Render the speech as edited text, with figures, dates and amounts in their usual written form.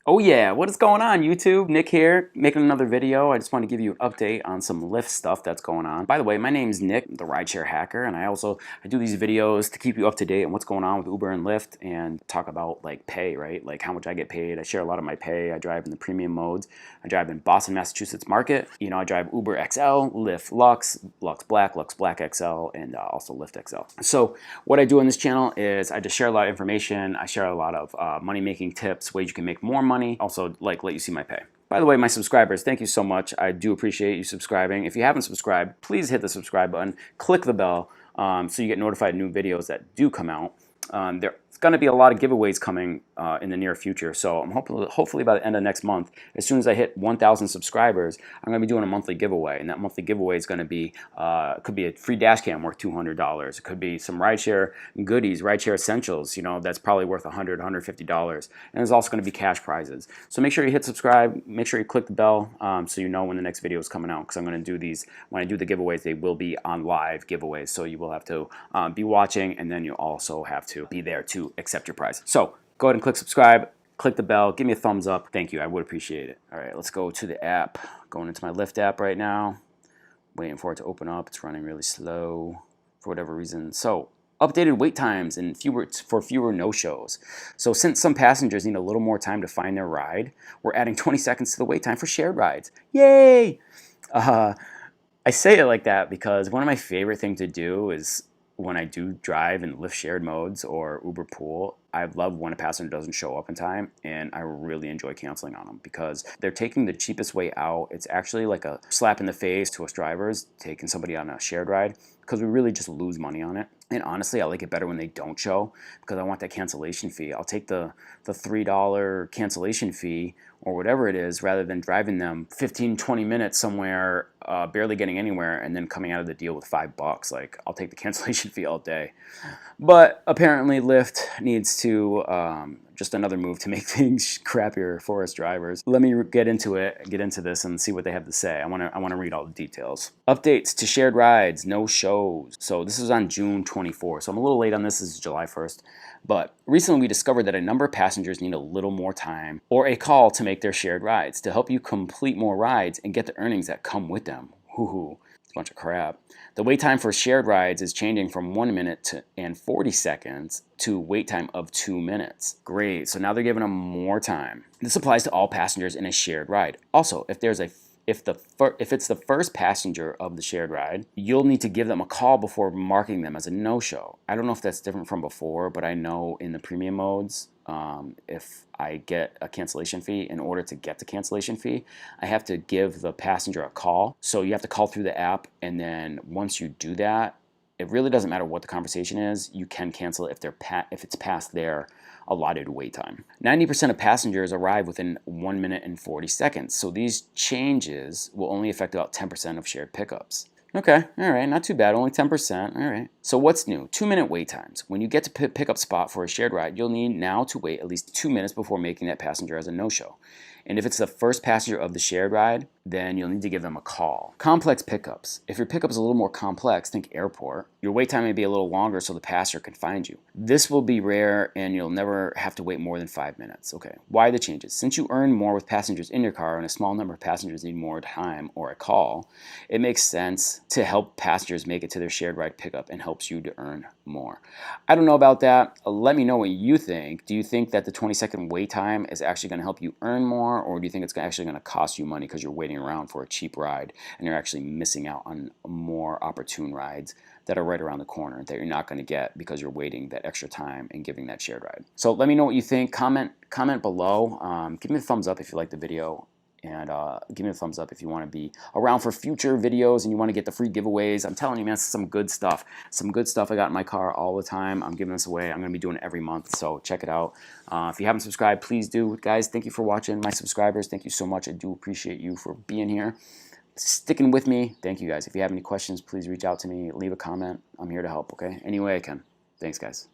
Oh yeah, what is going on YouTube? Nick here, making another video. I just want to give you an update on some Lyft stuff that's going on. By the way, my name's Nick, the RideShare hacker, and I do these videos to keep you up to date on what's going on with Uber and Lyft and talk about like pay, right? Like how much I get paid. I share a lot of my pay. I drive in the premium modes. I drive in Boston, Massachusetts market. You know, I drive Uber XL, Lyft Lux, Lux Black XL, and also Lyft XL. So what I do on this channel is I just share a lot of information. I share a lot of money-making tips, ways you can make more money. Also, like, let you see my pay. By the way, my subscribers, thank you so much. I do appreciate you subscribing. If you haven't subscribed, please hit the subscribe button, click the bell so you get notified of new videos that do come out. There's going to be a lot of giveaways coming in the near future, so I'm hopefully by the end of next month, as soon as I hit 1,000 subscribers, I'm going to be doing a monthly giveaway, and that monthly giveaway is going to be, could be a free dash cam worth $200. It could be some RideShare goodies, RideShare essentials, you know, that's probably worth $100, $150, and there's also going to be cash prizes. So make sure you hit subscribe, make sure you click the bell so you know when the next video is coming out, because I'm going to do these, when I do the giveaways, they will be on live giveaways, so you will have to be watching, and then you also have to be there to accept your prize. So go ahead and click subscribe, click the bell, give me a thumbs up. Thank you, I would appreciate it. All right, let's go to the app. Going into my Lyft app right now, waiting for it to open up. It's running really slow for whatever reason. So updated wait times and fewer no-shows. So since some passengers need a little more time to find their ride, we're adding 20 seconds to the wait time for shared rides. Yay! I say it like that because one of my favorite things to do is when I do drive in Lyft shared modes or Uber Pool, I love when a passenger doesn't show up in time, and I really enjoy canceling on them because they're taking the cheapest way out. It's actually like a slap in the face to us drivers taking somebody on a shared ride because we really just lose money on it. And honestly, I like it better when they don't show because I want that cancellation fee. I'll take the $3 cancellation fee or whatever it is rather than driving them 15, 20 minutes somewhere, barely getting anywhere, and then coming out of the deal with $5. Like, I'll take the cancellation fee all day. But apparently Lyft needs to just another move to make things crappier for us drivers. Let me get into this and see what they have to say. I want to read all the details. Updates to shared rides, no shows. So this is on June 24. So I'm a little late on this. This is July 1st. But recently we discovered that a number of passengers need a little more time or a call to make their shared rides to help you complete more rides and get the earnings that come with them. Hoo-hoo. It's a bunch of crap. The wait time for shared rides is changing from 1 minute and 40 seconds to wait time of 2 minutes. Great, so now they're giving them more time. This applies to all passengers in a shared ride. Also, if it's the first passenger of the shared ride, you'll need to give them a call before marking them as a no-show. I don't know if that's different from before, but I know in the premium modes, if I get a cancellation fee, in order to get the cancellation fee, I have to give the passenger a call. So you have to call through the app, and then once you do that, it really doesn't matter what the conversation is. You can cancel it if it's past their allotted wait time. 90% of passengers arrive within 1 minute and 40 seconds. So these changes will only affect about 10% of shared pickups. Okay, all right, not too bad, only 10%, all right. So what's new? 2-minute wait times. When you get to pickup spot for a shared ride, you'll need now to wait at least 2 minutes before making that passenger as a no-show. And if it's the first passenger of the shared ride, then you'll need to give them a call. Complex pickups. If your pickup is a little more complex, think airport, your wait time may be a little longer so the passenger can find you. This will be rare and you'll never have to wait more than 5 minutes. Okay, why the changes? Since you earn more with passengers in your car and a small number of passengers need more time or a call, it makes sense to help passengers make it to their shared ride pickup and helps you to earn more. I don't know about that. Let me know what you think. Do you think that the 20-second wait time is actually going to help you earn more, or do you think it's actually going to cost you money because you're waiting around for a cheap ride and you're actually missing out on more opportune rides that are right around the corner that you're not going to get because you're waiting that extra time and giving that shared ride? So let me know what you think. Comment below. Give me a thumbs up if you like the video. And give me a thumbs up if you want to be around for future videos and you want to get the free giveaways. I'm telling you, man, some good stuff. Some good stuff I got in my car all the time. I'm giving this away. I'm going to be doing it every month, so check it out. If you haven't subscribed, please do. Guys, thank you for watching. My subscribers, thank you so much. I do appreciate you for being here, sticking with me. Thank you, guys. If you have any questions, please reach out to me. Leave a comment. I'm here to help, okay? Any way I can. Thanks, guys.